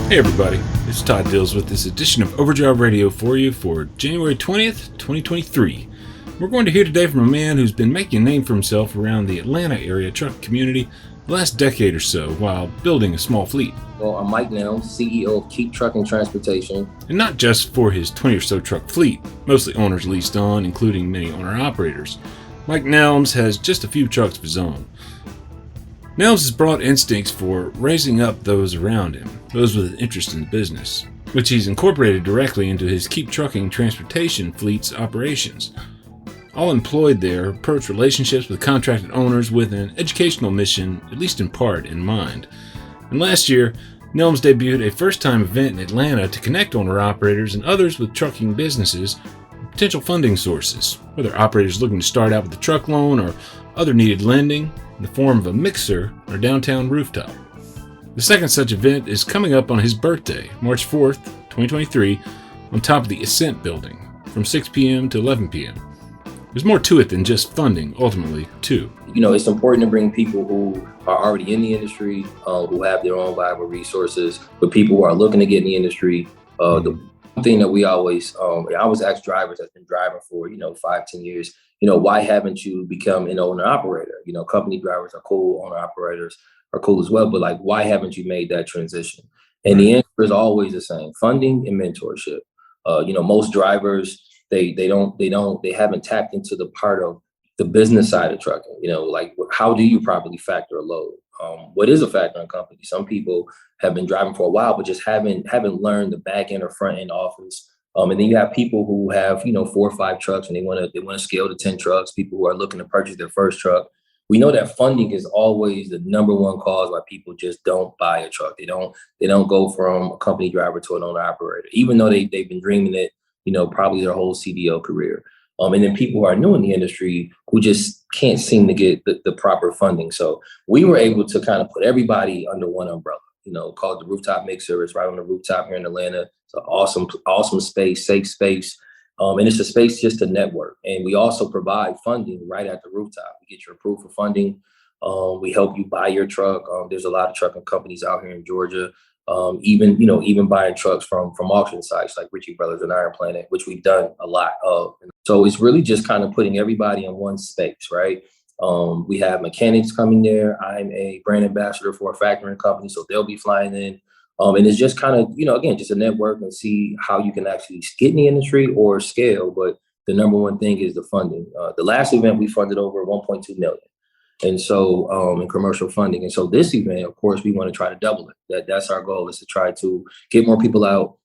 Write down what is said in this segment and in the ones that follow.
Hey everybody, it's Todd Dills with this edition of Overdrive Radio for you for January 20th, 2023. We're going to hear today from a man who's been making a name for himself around the Atlanta area truck community the last decade or so while building a small fleet. Well, I'm Mike Nelms, CEO of Keep Trucking Transportation. And not just for his 20 or so truck fleet, mostly owners leased on, including many owner-operators. Mike Nelms has just a few trucks of his own. Nelms has broad instincts for raising up those around him, those with an interest in the business, which he's incorporated directly into his Keep Trucking Transportation fleet's operations. All employed there approach relationships with contracted owners with an educational mission, at least in part, in mind. And last year, Nelms debuted a first-time event in Atlanta to connect owner-operators and others with trucking businesses and potential funding sources, whether operators looking to start out with a truck loan or other needed lending in the form of a mixer or downtown rooftop. The second such event is coming up on his birthday, March 4th, 2023, on top of the Ascent building from 6 p.m. to 11 p.m. There's more to it than just funding, ultimately, too. You know, it's important to bring people who are already in the industry, who have their own viable resources, but people who are looking to get in the industry. The thing that we always, I always ask drivers that's been driving for, 5-10 years, why haven't you become an owner operator? Company drivers are cool, owner operators are cool as well, but why haven't you made that transition? And the answer is always the same: funding and mentorship. Most drivers, they haven't tapped into the part of the business side of trucking. How do you properly factor a load? What is a factor in company? Some people have been driving for a while, but just haven't learned the back end or front end office. And then you have people who have 4 or 5 trucks and they want to scale to 10 trucks. People who are looking to purchase their first truck. We know that funding is always the number one cause why people just don't buy a truck. They don't go from a company driver to an owner operator, even though they've been dreaming it, probably their whole CDL career. And then people who are new in the industry who just can't seem to get the proper funding. So we were able to kind of put everybody under one umbrella, called the Rooftop Mixer. It's right on the rooftop here in Atlanta. It's an awesome space, safe space. And it's a space just to network. And we also provide funding right at the rooftop. We get you approved for funding. We help you buy your truck. There's a lot of trucking companies out here in Georgia. Even buying trucks from auction sites like Ritchie Brothers and Iron Planet, which we've done a lot of. So it's really just kind of putting everybody in one space, right? We have mechanics coming there. I'm a brand ambassador for a factoring company, so they'll be flying in. And it's just kind of, again, just a network and see how you can actually get in the industry or scale. But the number one thing is the funding. The last event we funded over 1.2 million. And so in commercial funding. And so this event, of course, we want to try to double it. That's our goal, is to try to get more people out,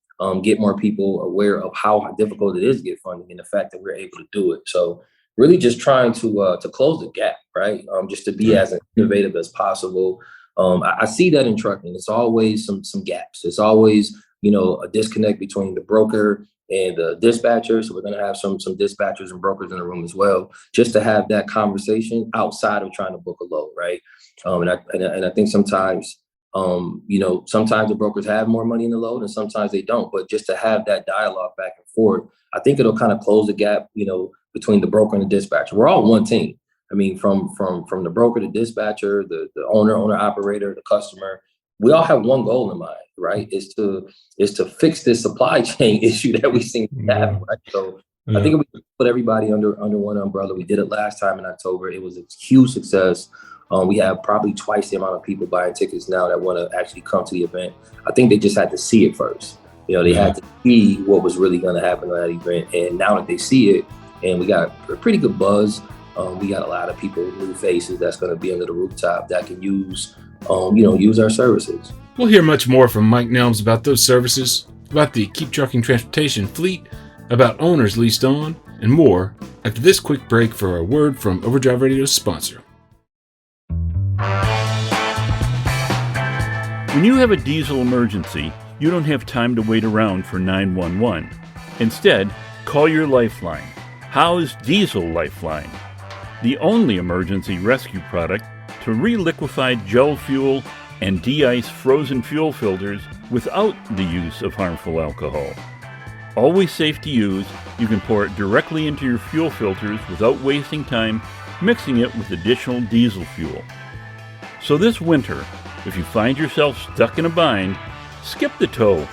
get more people aware of how difficult it is to get funding and the fact that we're able to do it. So really just trying to close the gap, right? Just to be as innovative as possible. I see that in trucking. It's always some gaps. It's always, a disconnect between the broker and the dispatcher. So we're going to have some dispatchers and brokers in the room as well, just to have that conversation outside of trying to book a load, right? And I think sometimes, sometimes the brokers have more money in the load and sometimes they don't. But just to have that dialogue back and forth, I think it'll kind of close the gap, between the broker and the dispatcher. We're all one team. I mean, from the broker, the dispatcher, the owner operator, the customer, we all have one goal in mind, right? Is to fix this supply chain issue that we seem to have, right? So I think we put everybody under one umbrella. We did it last time in October. It was a huge success. We have probably twice the amount of people buying tickets now that want to actually come to the event. I think they just had to see it first. They had to see what was really going to happen at that event. And now that they see it, and we got a pretty good buzz, we got a lot of people, new faces that's going to be under the rooftop that can use our services. We'll hear much more from Mike Nelms about those services, about the Keep Trucking Transportation fleet, about owners leased on, and more after this quick break for a word from Overdrive Radio's sponsor. When you have a diesel emergency, you don't have time to wait around for 911. Instead, call your Lifeline. Howe's Diesel Lifeline, the only emergency rescue product to re-liquefy gel fuel and de-ice frozen fuel filters without the use of harmful alcohol. Always safe to use, you can pour it directly into your fuel filters without wasting time mixing it with additional diesel fuel. So this winter, if you find yourself stuck in a bind, Skip the tow.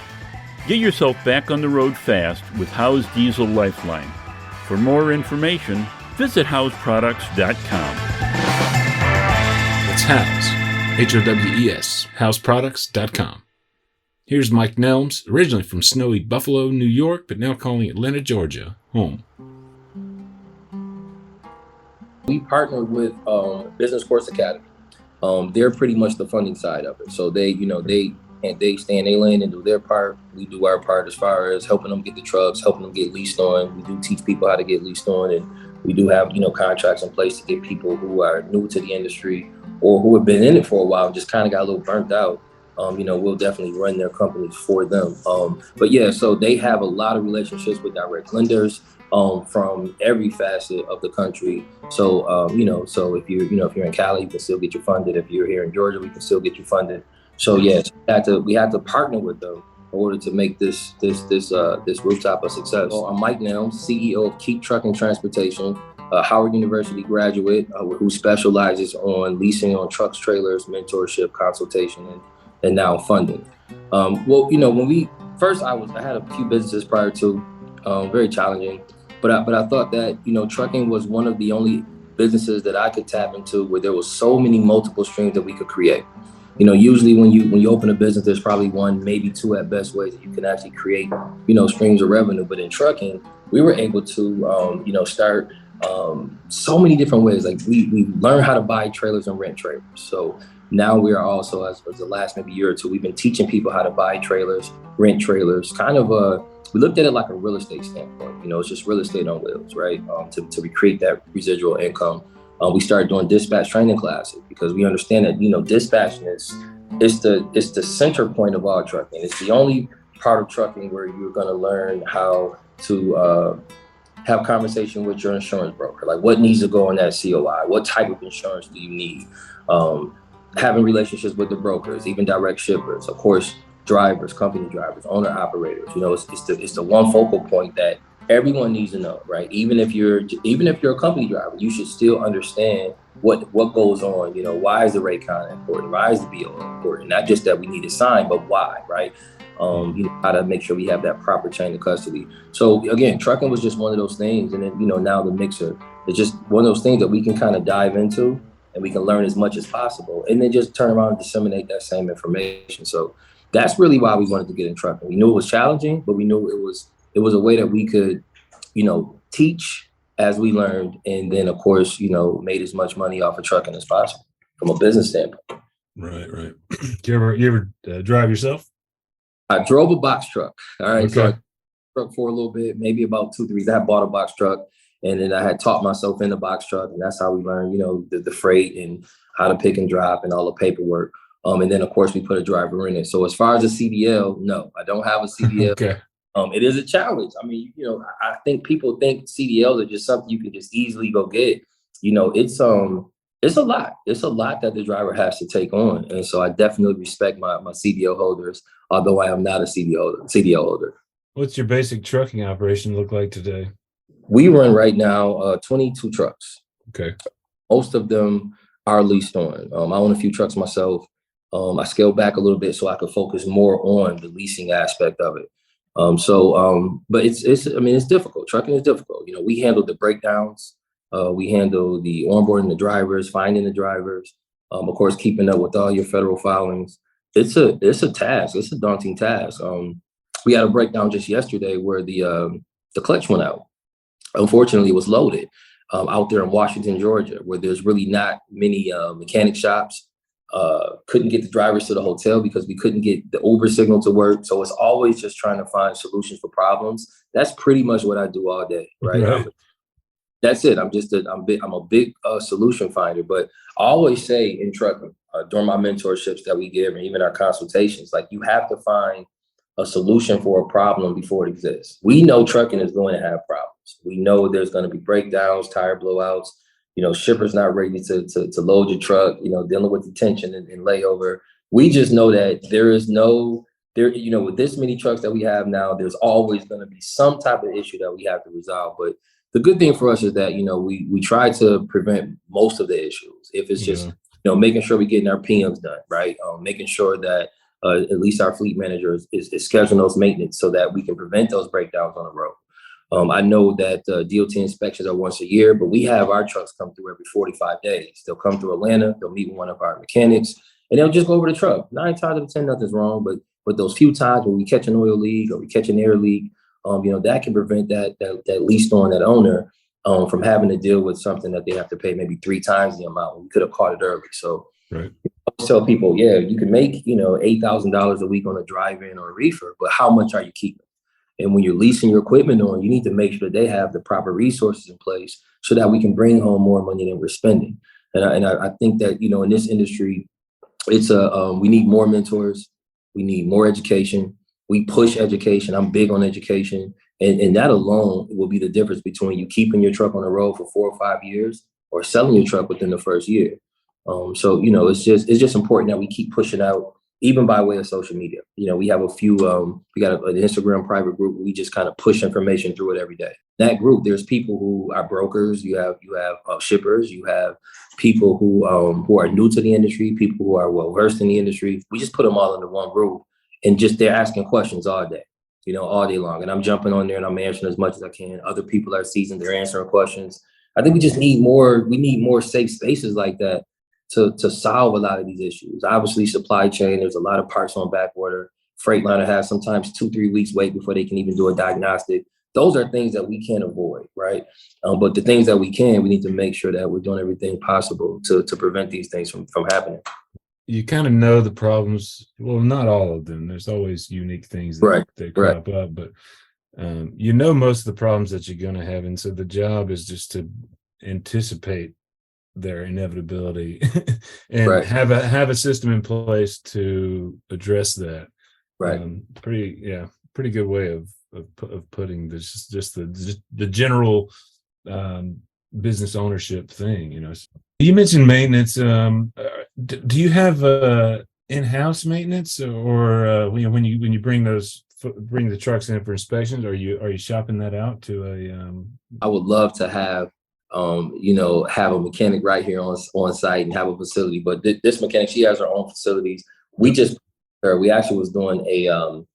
Get yourself back on the road fast with Howe's Diesel Lifeline. For more information, visit howesproducts.com. That's Howes, Howes, howesproducts.com. Here's Mike Nelms, originally from snowy Buffalo, New York, but now calling Atlanta, Georgia, home. We partnered with Business Course Academy. They're pretty much the funding side of it. So they stay in their lane and do their part. We do our part as far as helping them get the trucks, helping them get leased on. We do teach people how to get leased on, and we do have, contracts in place to get people who are new to the industry or who have been in it for a while and just kind of got a little burnt out. We'll definitely run their companies for them. But yeah, so they have a lot of relationships with direct lenders from every facet of the country. So, so if you're in Cali, you can still get you funded. If you're here in Georgia, we can still get you funded. So yes, we had to partner with them in order to make this rooftop a success. So I'm Mike Nelms, CEO of Keep Trucking Transportation, a Howard University graduate who specializes on leasing on trucks, trailers, mentorship, consultation, and now funding. When we first, I had a few businesses prior to, very challenging, but I thought that trucking was one of the only businesses that I could tap into where there was so many multiple streams that we could create. Usually when you open a business, there's probably one, maybe two at best ways that you can actually create, streams of revenue. But in trucking, we were able to, start so many different ways. Like we learned how to buy trailers and rent trailers. So now we are also, as the last maybe year or two, we've been teaching people how to buy trailers, rent trailers, we looked at it like a real estate standpoint. It's just real estate on wheels, right? To recreate that residual income. We started doing dispatch training classes because we understand that, dispatching is the center point of all trucking. It's the only part of trucking where you're going to learn how to have conversation with your insurance broker. Like what needs to go on that COI? What type of insurance do you need? Having relationships with the brokers, even direct shippers, of course, drivers, company drivers, owner operators. It's the one focal point that everyone needs to know, right? Even if you're a company driver, you should still understand what goes on. Why is the rate con important? Why is the BO important? Not just that we need to sign, but why, right? How to make sure we have that proper chain of custody. So again, trucking was just one of those things, and then now the mixer is just one of those things that we can kind of dive into, and we can learn as much as possible, and then just turn around and disseminate that same information. So that's really why we wanted to get in trucking. We knew it was challenging, but we knew it was a way that we could, teach as we learned, and then of course, made as much money off of trucking as possible from a business standpoint. Right. Do you ever drive yourself? I drove a box truck. All right. Okay. So I truck for a little bit, maybe about 2-3 years. I had bought a box truck, and then I had taught myself in the box truck, and that's how we learned, the freight and how to pick and drop and all the paperwork. And then of course we put a driver in it. So as far as a CDL, no, I don't have a CDL. Okay. It is a challenge. I mean, I think people think CDLs are just something you can just easily go get. It's a lot. It's a lot that the driver has to take on. And so I definitely respect my CDL holders, although I am not a CDL holder. What's your basic trucking operation look like today? We run right now 22 trucks. Okay. Most of them are leased on. I own a few trucks myself. I scaled back a little bit so I could focus more on the leasing aspect of it. But it's difficult. Trucking is difficult. We handle the breakdowns. We handle the onboarding the drivers, finding the drivers, of course, keeping up with all your federal filings. It's a task. It's a daunting task. We had a breakdown just yesterday where the clutch went out. Unfortunately, it was loaded out there in Washington, Georgia, where there's really not many mechanic shops. Couldn't get the drivers to the hotel because we couldn't get the Uber signal to work. So it's always just trying to find solutions for problems. That's pretty much what I do all day, right? That's it. I'm a big solution finder. But I always say in trucking during my mentorships that we give, and even our consultations, like you have to find a solution for a problem before it exists. We know trucking is going to have problems. We know there's going to be breakdowns, tire blowouts. Shippers not ready to load your truck, dealing with detention and layover. We just know that with this many trucks that we have now, there's always going to be some type of issue that we have to resolve. But the good thing for us is that, we try to prevent most of the issues. If it's just, making sure we're getting our PMs done, right? Making sure that at least our fleet manager is scheduling those maintenance so that we can prevent those breakdowns on the road. I know that DOT inspections are once a year, but we have our trucks come through every 45 days. They'll come through Atlanta, they'll meet with one of our mechanics, and they'll just go over the truck. 9 times out of 10, nothing's wrong, but those few times when we catch an oil leak or we catch an air leak, that can prevent that leased on that owner from having to deal with something that they have to pay maybe 3 times the amount when we could have caught it early. So Right. I tell people, yeah, you can make, $8,000 a week on a drive-in or a reefer, but how much are you keeping? And when you're leasing your equipment on, you need to make sure that they have the proper resources in place so that we can bring home more money than we're spending. And I think that, in this industry, it's we need more mentors. We need more education. We push education. I'm big on education. And that alone will be the difference between you keeping your truck on the road for 4 or 5 years or selling your truck within the first year. So, it's just important that we keep pushing out, even by way of social media. We have a few, we got an Instagram private group where we just kind of push information through it every day. That group, there's people who are brokers, you have shippers, you have people who are new to the industry, people who are well versed in the industry. We just put them all under one group and just they're asking questions all day, all day long. And I'm jumping on there and I'm answering as much as I can. Other people are seasoned, they're answering questions. I think we just need more safe spaces like that to solve a lot of these issues. Obviously, supply chain, there's a lot of parts on back order. Freightliner has sometimes 2-3 weeks wait before they can even do a diagnostic. Those are things that we can't avoid, right? But the things that we can, we need to make sure that we're doing everything possible to prevent these things from happening. You kind of know the problems. Well, not all of them. There's always unique things that crop up, but most of the problems that you're going to have. And so the job is just to anticipate their inevitability and have a system in place to address that. Right. Pretty good way of putting this, just the general business ownership thing. You mentioned maintenance. Do you have in-house maintenance, or when you bring the trucks in for inspections, are you shopping that out to a? I would love to have have a mechanic right here on site and have a facility. But this mechanic, she has her own facilities. We actually was doing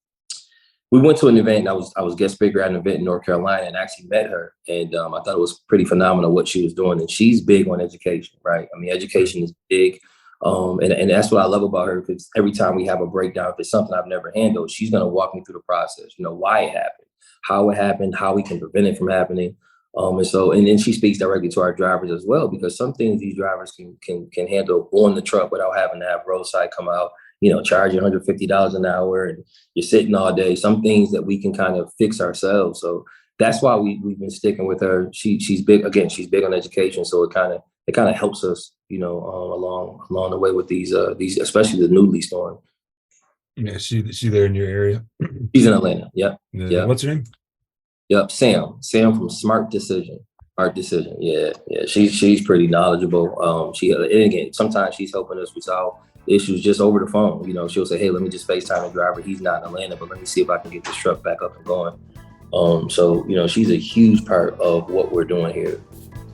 we went to an event and I was guest speaker at an event in North Carolina and actually met her. And I thought it was pretty phenomenal what she was doing. And she's big on education, right? I mean, education is big. And that's what I love about her, because every time we have a breakdown, if it's something I've never handled, she's going to walk me through the process, why it happened, how it happened, how we can prevent it from happening. And then she speaks directly to our drivers as well, because some things these drivers can handle on the truck without having to have roadside come out, charge you $150 an hour and you're sitting all day. Some things that we can kind of fix ourselves. So that's why we've been sticking with her. She's big on education. So it kind of helps us, along the way with these, especially the new leased on. Yeah, she there in your area? She's in Atlanta. Yep. Yeah. What's her name? Yep, Sam from Art Decision. Yeah. She's pretty knowledgeable. Sometimes she's helping us resolve issues just over the phone. She'll say, hey, let me just FaceTime the driver. He's not in Atlanta, but let me see if I can get this truck back up and going. So she's a huge part of what we're doing here.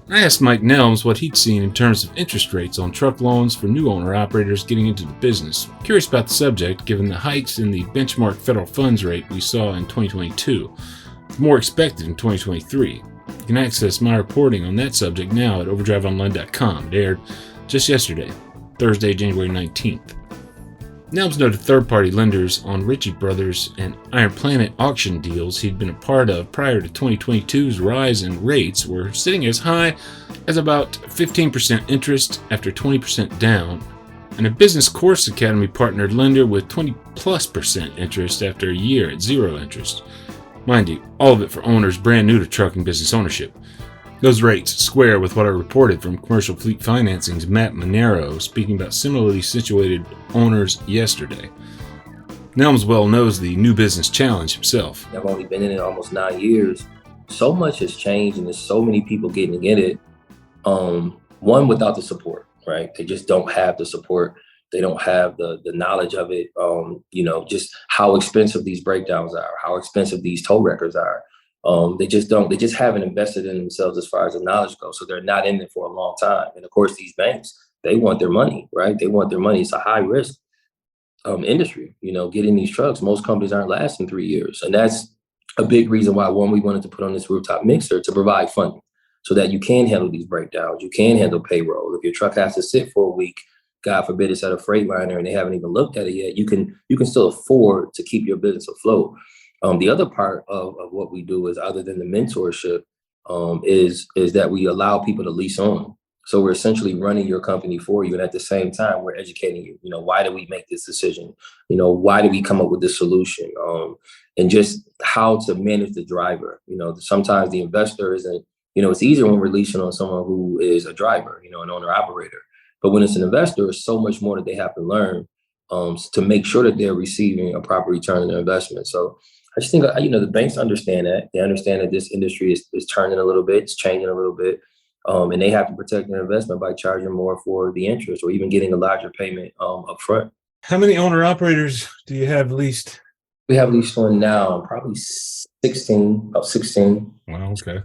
I asked Mike Nelms what he'd seen in terms of interest rates on truck loans for new owner operators getting into the business. Curious about the subject, given the hikes in the benchmark federal funds rate we saw in 2022. More expected in 2023. You can access my reporting on that subject now at overdriveonline.com. It aired just yesterday, Thursday, January 19th. Nelms noted third-party lenders on Ritchie Brothers and Iron Planet auction deals he'd been a part of prior to 2022's rise in rates were sitting as high as about 15% interest after 20% down, and a Business Course Academy partnered lender with 20+% interest after a year at zero interest. Mind you, all of it for owners brand new to trucking business ownership. Those rates square with what I reported from Commercial Fleet Financing's Matt Monero, speaking about similarly situated owners yesterday. Nelms well knows the new business challenge himself. I've only been in it almost 9 years. So much has changed and there's so many people getting in it. One, without the support, right? They just don't have the support. They don't have the knowledge of it, just how expensive these breakdowns are, how expensive these tow records are. They just haven't invested in themselves as far as the knowledge goes. So they're not in it for a long time. And of course, these banks, they want their money, right? They want their money. It's a high risk. industry. Getting these trucks, most companies aren't lasting 3 years. And that's a big reason why, one, we wanted to put on this rooftop mixer to provide funding so that you can handle these breakdowns. You can handle payroll. If your truck has to sit for a week, God forbid it's at a Freightliner and they haven't even looked at it yet, you can still afford to keep your business afloat. The other part of what we do is, other than the mentorship, is that we allow people to lease on. So we're essentially running your company for you. And at the same time, we're educating you. Why did we make this decision? Why did we come up with this solution? And just how to manage the driver. Sometimes the investor isn't, it's easier when we're leasing on someone who is a driver, an owner operator. But when it's an investor, it's so much more that they have to learn to make sure that they're receiving a proper return on their investment. So I just think, the banks understand that. They understand that this industry is turning a little bit, it's changing a little bit. And they have to protect their investment by charging more for the interest, or even getting a larger payment up front. How many owner operators do you have leased? We have leased one now, probably 16, about 16. Wow, okay.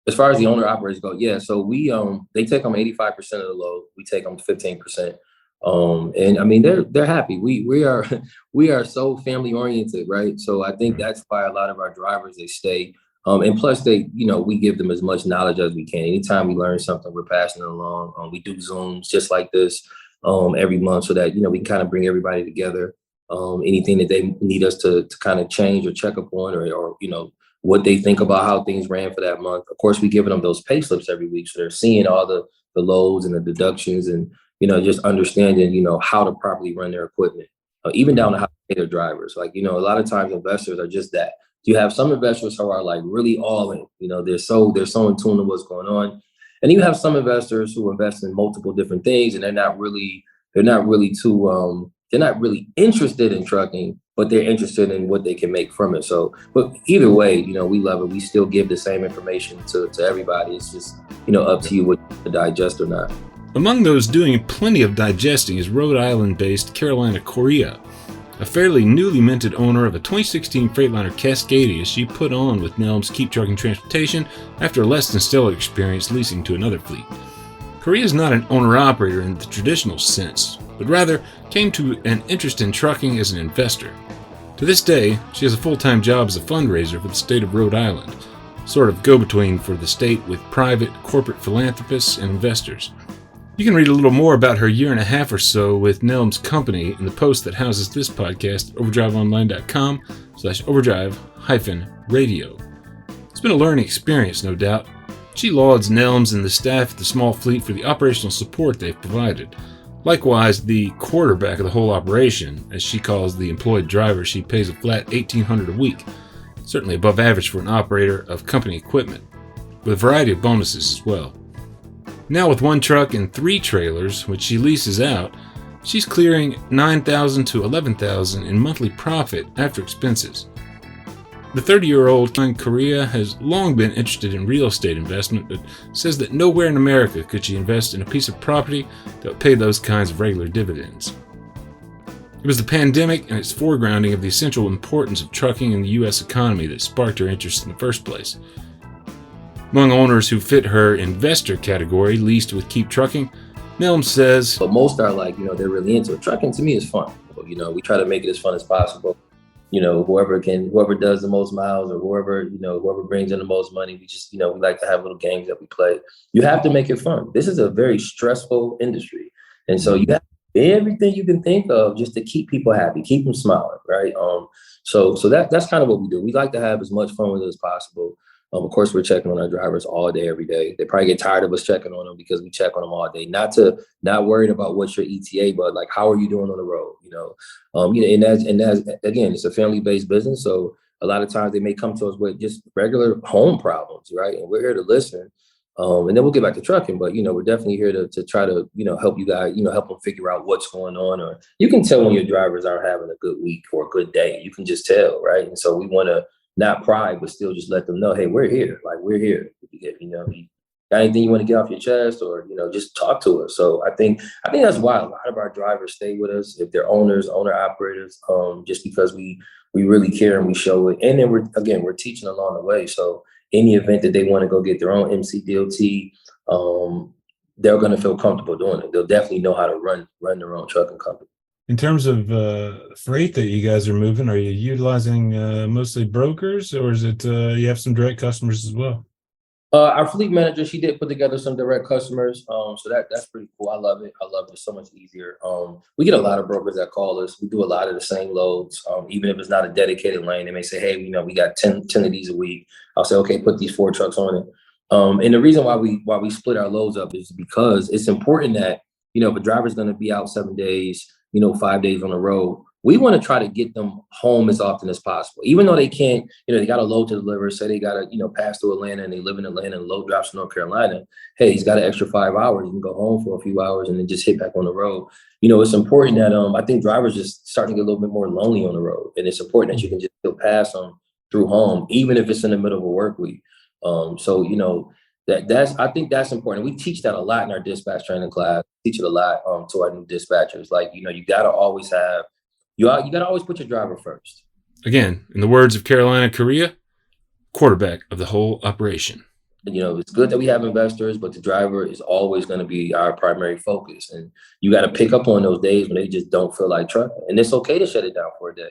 As far as the owner operators go, yeah. So we they take on 85% of the load. We take on 15%. And I mean, they're happy. We are so family oriented, right? So I think that's why a lot of our drivers, they stay. And plus we give them as much knowledge as we can. Anytime we learn something, we're passing it along. We do Zooms just like this every month so that, we can kind of bring everybody together. Anything that they need us to kind of change or check up on, or what they think about how things ran for that month. Of course, we giving them those pay slips every week. So they're seeing all the loads and the deductions and, just understanding, how to properly run their equipment, even down to how to pay their drivers. Like, a lot of times investors are just that. You have some investors who are like really all in, they're so in tune to what's going on. And you have some investors who invest in multiple different things, and they're not really interested in trucking, but they're interested in what they can make from it. So, but either way, we love it. We still give the same information to everybody. It's just, up to you what to digest or not. Among those doing plenty of digesting is Rhode Island-based Carolina Correa, a fairly newly minted owner of a 2016 Freightliner Cascadia she put on with Nelms Keep Trucking Transportation after a less than stellar experience leasing to another fleet. Correa is not an owner-operator in the traditional sense, but rather came to an interest in trucking as an investor. To this day, she has a full-time job as a fundraiser for the state of Rhode Island, sort of go-between for the state with private, corporate philanthropists and investors. You can read a little more about her year and a half or so with Nelms Company in the post that houses this podcast, overdriveonline.com/overdrive-radio. It's been a learning experience, no doubt. She lauds Nelms and the staff at the small fleet for the operational support they've provided. Likewise, the quarterback of the whole operation, as she calls the employed driver, she pays a flat $1,800 a week, certainly above average for an operator of company equipment, with a variety of bonuses as well. Now with one truck and 3 trailers, which she leases out, she's clearing $9,000 to $11,000 in monthly profit after expenses. The 30-year-old Korea has long been interested in real estate investment, but says that nowhere in America could she invest in a piece of property that would pay those kinds of regular dividends. It was the pandemic and its foregrounding of the essential importance of trucking in the U.S. economy that sparked her interest in the first place. Among owners who fit her investor category, leased with Keep Trucking, Nelms says, but most are like, they're really into it. Trucking to me is fun. We try to make it as fun as possible. Whoever does the most miles, or whoever brings in the most money, we just, we like to have little games that we play. You have to make it fun. This is a very stressful industry. And so you have everything you can think of just to keep people happy, keep them smiling, right? So that's kind of what we do. We like to have as much fun with it as possible. Of course, we're checking on our drivers all day, every day. They probably get tired of us checking on them because we check on them all day. Not worried about what's your ETA, but like, how are you doing on the road? And that's again, it's a family-based business. So a lot of times they may come to us with just regular home problems, right? And we're here to listen. And then we'll get back to trucking, but we're definitely here to try to help you guys, help them figure out what's going on. Or you can tell when your drivers aren't having a good week or a good day. You can just tell, right? And so we want to not pry, but still just let them know, hey, we're here. Like, we're here. You got anything you want to get off your chest, or just talk to us. So I think that's why a lot of our drivers stay with us, if they're owner operators, just because we really care and we show it. And then we're teaching along the way. So any event that they want to go get their own MCDOT, they're going to feel comfortable doing it. They'll definitely know how to run their own trucking company. In terms of freight that you guys are moving, are you utilizing mostly brokers, or is it you have some direct customers as well? Our fleet manager, she did put together some direct customers. So that's pretty cool. I love it. I love it. It's so much easier. We get a lot of brokers that call us. We do a lot of the same loads. Even if it's not a dedicated lane, they may say, hey, we got 10 of these a week. I'll say, okay, put these 4 trucks on it. And the reason why we split our loads up is because it's important that, if a driver's going to be out 7 days, 5 days on the road, we want to try to get them home as often as possible. Even though they can't, they got a load to deliver, say they got to, pass through Atlanta and they live in Atlanta and the load drops to North Carolina. Hey, he's got an extra 5 hours. He can go home for a few hours and then just hit back on the road. It's important that I think drivers just starting to get a little bit more lonely on the road. And it's important that you can just still pass them through home, even if it's in the middle of a work week. I think that's important. We teach that a lot in our dispatch training class. Teach it a lot to our new dispatchers. Like, you got to always have, you got to always put your driver first. Again, in the words of Carolina Correa, quarterback of the whole operation. It's good that we have investors, but the driver is always going to be our primary focus. And you got to pick up on those days when they just don't feel like trucking. And it's okay to shut it down for a day.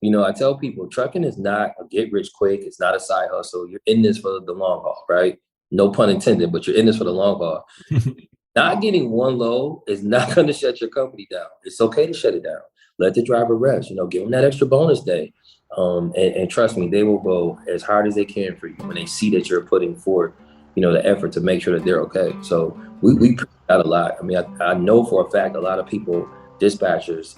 I tell people trucking is not a get rich quick. It's not a side hustle. You're in this for the long haul, right? No pun intended, but you're in this for the long haul. Not getting one load is not going to shut your company down. It's okay to shut it down. Let the driver rest, give them that extra bonus day. And trust me, they will go as hard as they can for you when they see that you're putting forth, the effort to make sure that they're okay. So we preach that a lot. I mean, I know for a fact, a lot of people, dispatchers,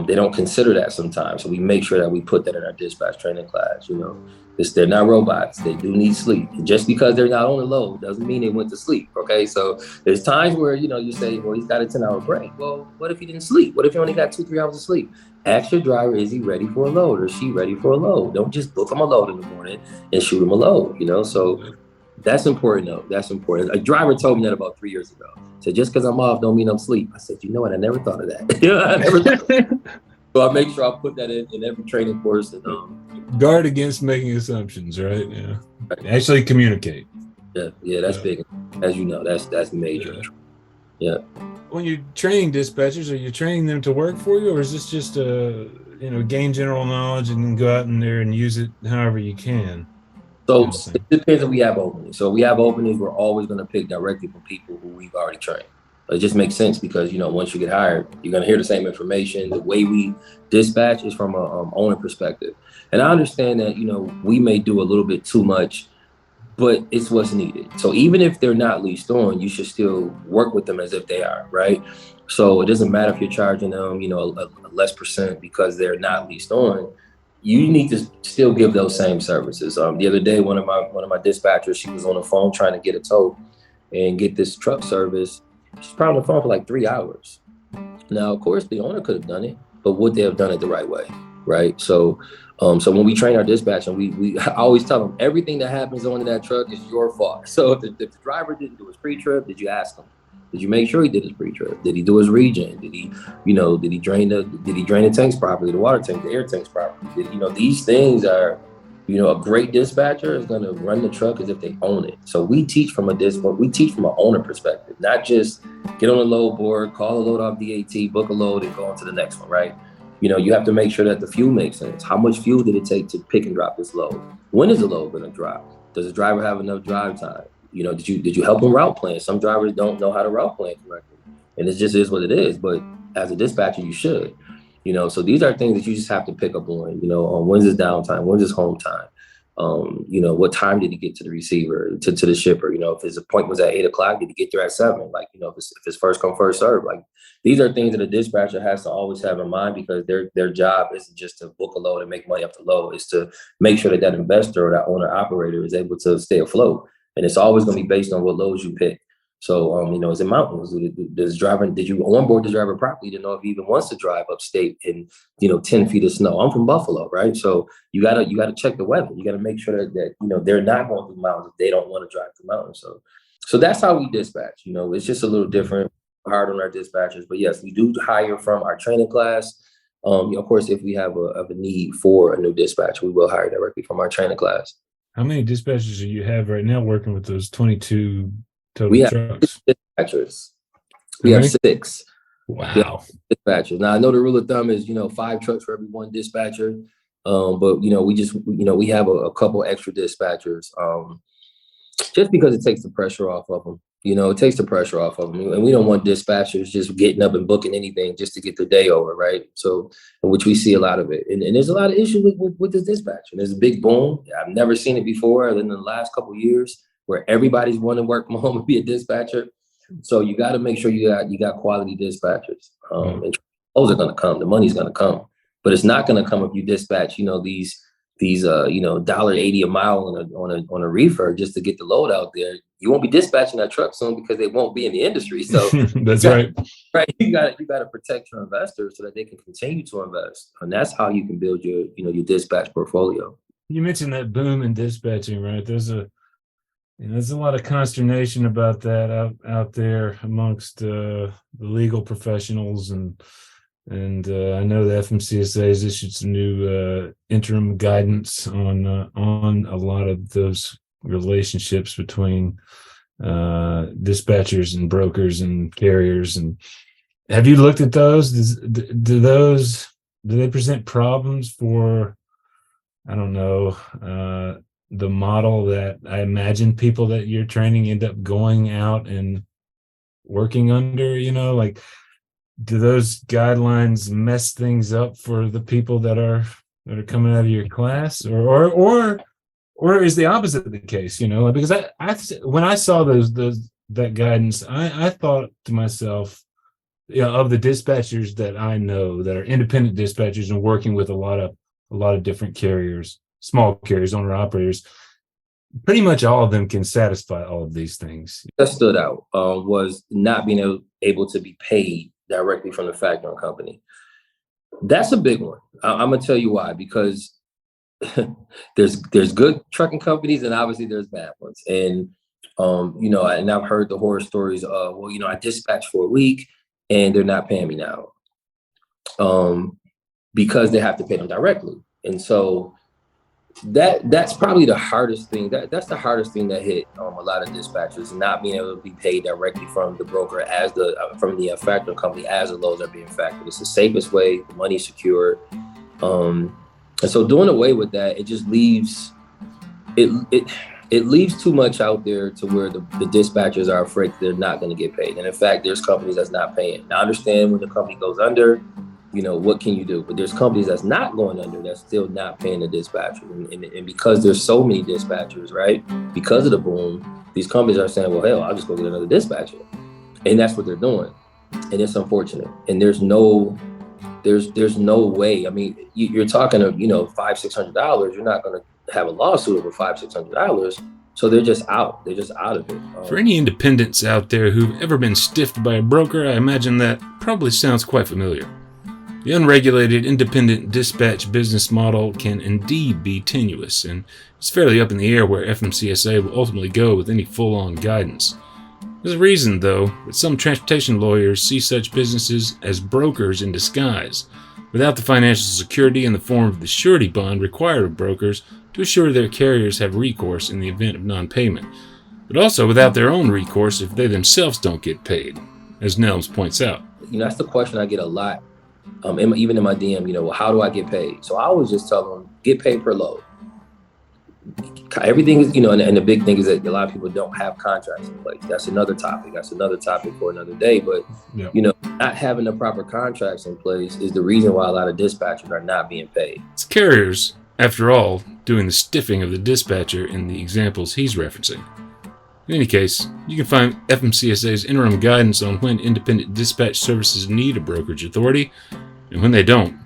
they don't consider that sometimes. So we make sure that we put that in our dispatch training class. They're not robots. They do need sleep. And just because they're not on the load doesn't mean they went to sleep. Okay. So there's times where, you say, well, he's got a 10-hour break. Well, what if he didn't sleep? What if he only got 2-3 hours of sleep? Ask your driver, is he ready for a load or is she ready for a load? Don't just book him a load in the morning and shoot him a load, So that's important though. That's important. A driver told me that about 3 years ago. So just because I'm off don't mean I'm asleep. I said, you know what? I never thought of that. I never thought of that. So I make sure I put that in every training course. And guard against making assumptions, right? Yeah. Actually communicate. Yeah, that's big. As you know, that's major. Yeah. When you're training dispatchers, are you training them to work for you, or is this just gain general knowledge and then go out in there and use it however you can? So it depends if we have openings. So if we have openings, we're always going to pick directly from people who we've already trained. It just makes sense because, once you get hired, you're going to hear the same information. The way we dispatch is from a owner perspective. And I understand that, we may do a little bit too much, but it's what's needed. So even if they're not leased on, you should still work with them as if they are, right? So it doesn't matter if you're charging them, a less percent because they're not leased on. You need to still give those same services. The other day, one of my dispatchers, she was on the phone trying to get a tow and get this truck service. She's probably on the phone for like 3 hours. Now, of course, the owner could have done it, but would they have done it the right way, right? So when we train our dispatch, and we I always tell them everything that happens on that truck is your fault. So if the driver didn't do his pre-trip, did you ask him? Did you make sure he did his pre-trip? Did he do his regen? Did he drain the tanks properly, the water tanks, the air tanks properly? These things are, a great dispatcher is going to run the truck as if they own it. So we teach from an owner perspective, not just get on a load board, call a load off DAT, book a load and go on to the next one, right? You have to make sure that the fuel makes sense. How much fuel did it take to pick and drop this load? When is the load going to drop? Does the driver have enough drive time? Did you help them route plan? Some drivers don't know how to route plan correctly. And it just is what it is. But as a dispatcher, you should. So these are things that you just have to pick up on, on when's his downtime, when's his home time. What time did he get to the receiver, to the shipper? If his appointment was at 8 o'clock, did he get there at 7? Like, if it's first come, first serve, like these are things that a dispatcher has to always have in mind because their job isn't just to book a load and make money off the load. It's to make sure that investor or that owner operator is able to stay afloat. And it's always going to be based on what loads you pick. So, is it mountains? Did you onboard the driver properly to know if he even wants to drive upstate in, 10 feet of snow? I'm from Buffalo, right? So you gotta check the weather. You gotta make sure that they're not going through mountains if they don't want to drive through mountains. So that's how we dispatch. It's just a little different, hard on our dispatchers. But yes, we do hire from our training class. Of course, if we have a need for a new dispatcher, we will hire directly from our training class. How many dispatchers do you have right now working with those 22 total we have trucks? 6 dispatchers. We have 6. Wow. Dispatchers. Now I know the rule of thumb is 5 trucks for every 1 dispatcher, but we have a couple extra dispatchers, just because it takes the pressure off of them. It takes the pressure off of them, and we don't want dispatchers just getting up and booking anything just to get the day over, right? So, in which we see a lot of it, and there's a lot of issues with this dispatcher. There's a big boom. I've never seen it before, other than the last couple of years, where everybody's wanting to work from home and be a dispatcher. So you got to make sure you got quality dispatchers, and those are going to come. The money's going to come, but it's not going to come if you dispatch, these $1.80 a mile on a reefer just to get the load out there. You won't be dispatching that truck soon because they won't be in the industry. So that's right. Right. You got to protect your investors so that they can continue to invest, and that's how you can build your dispatch portfolio. You mentioned that boom in dispatching, right? There's a lot of consternation about that out there amongst the legal professionals, and I know the FMCSA has issued some new interim guidance on a lot of those relationships between dispatchers and brokers and carriers. And have you looked at those? Do they present problems for, I don't know, the model that I imagine people that you're training end up going out and working under? Do those guidelines mess things up for the people that are coming out of your class, or is the opposite the case? Because when I saw that guidance, I thought to myself, of the dispatchers that I know that are independent dispatchers and working with a lot of different carriers, small carriers, owner operators, pretty much all of them can satisfy all of these things. That stood out was not being able to be paid directly from the factoring company. That's a big one. I'm gonna tell you why, because there's good trucking companies and obviously there's bad ones. And and I've heard the horror stories of, I dispatched for a week and they're not paying me now, because they have to pay them directly. And so that's probably the hardest thing. That's the hardest thing that hit a lot of dispatchers, not being able to be paid directly from the broker from the factoring company as the loads are being factored. It's the safest way. The money's secure. And so doing away with that, it just leaves it leaves too much out there to where the dispatchers are afraid they're not going to get paid. And in fact, there's companies that's not paying. Now, I understand when the company goes under, what can you do? But there's companies that's not going under that's still not paying the dispatcher. And because there's so many dispatchers, right? Because of the boom, these companies are saying, well, hell, I'll just go get another dispatcher. And that's what they're doing. And it's unfortunate. And there's no way. I mean, you're talking of, $500-600. You're not going to have a lawsuit over $500-600. So they're just out. They're just out of it. For any independents out there who've ever been stiffed by a broker, I imagine that probably sounds quite familiar. The unregulated independent dispatch business model can indeed be tenuous, and it's fairly up in the air where FMCSA will ultimately go with any full-on guidance. There's a reason, though, that some transportation lawyers see such businesses as brokers in disguise, without the financial security in the form of the surety bond required of brokers to assure their carriers have recourse in the event of non-payment, but also without their own recourse if they themselves don't get paid, as Nelms points out. That's the question I get a lot. Even in my DM, how do I get paid? So I always just tell them, get paid per load. Everything is, and the big thing is that a lot of people don't have contracts in place. That's another topic. That's another topic for another day. But, not having the proper contracts in place is the reason why a lot of dispatchers are not being paid. It's carriers, after all, doing the stiffing of the dispatcher in the examples he's referencing. In any case, you can find FMCSA's interim guidance on when independent dispatch services need a brokerage authority and when they don't,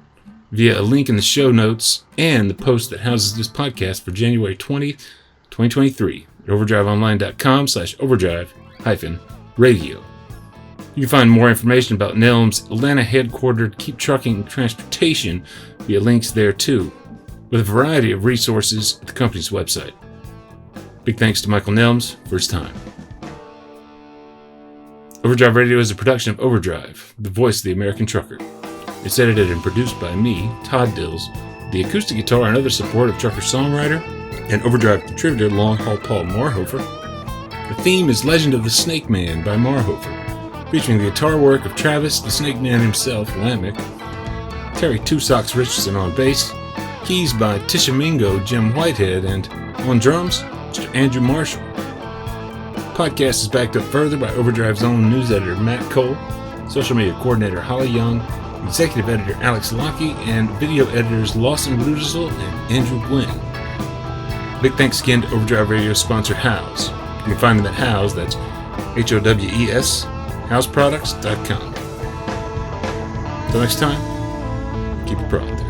via a link in the show notes and the post that houses this podcast for January 20th, 2023 at overdriveonline.com/overdrive-radio. You can find more information about Nelms' Atlanta-headquartered Keep Trucking Transportation via links there too, with a variety of resources at the company's website. Big thanks to Michael Nelms for his time. Overdrive Radio is a production of Overdrive, the voice of the American trucker. It's edited and produced by me, Todd Dills, the acoustic guitar and other support of trucker-songwriter and Overdrive contributor Long Haul Paul Marhofer. The theme is Legend of the Snake Man by Marhofer. featuring the guitar work of Travis, the Snake Man himself, Lamech, Terry Two Socks Richardson on bass, keys by Tishomingo Jim Whitehead, and on drums, Mr. Andrew Marshall. The podcast is backed up further by Overdrive's own news editor Matt Cole, social media coordinator Holly Young, executive editor Alex Lockey, and video editors Lawson Rudizel and Andrew Gwynn. Big thanks again to Overdrive Radio sponsor House. You can find them at House, that's HOWES, houseproducts.com. Until next time, keep it product.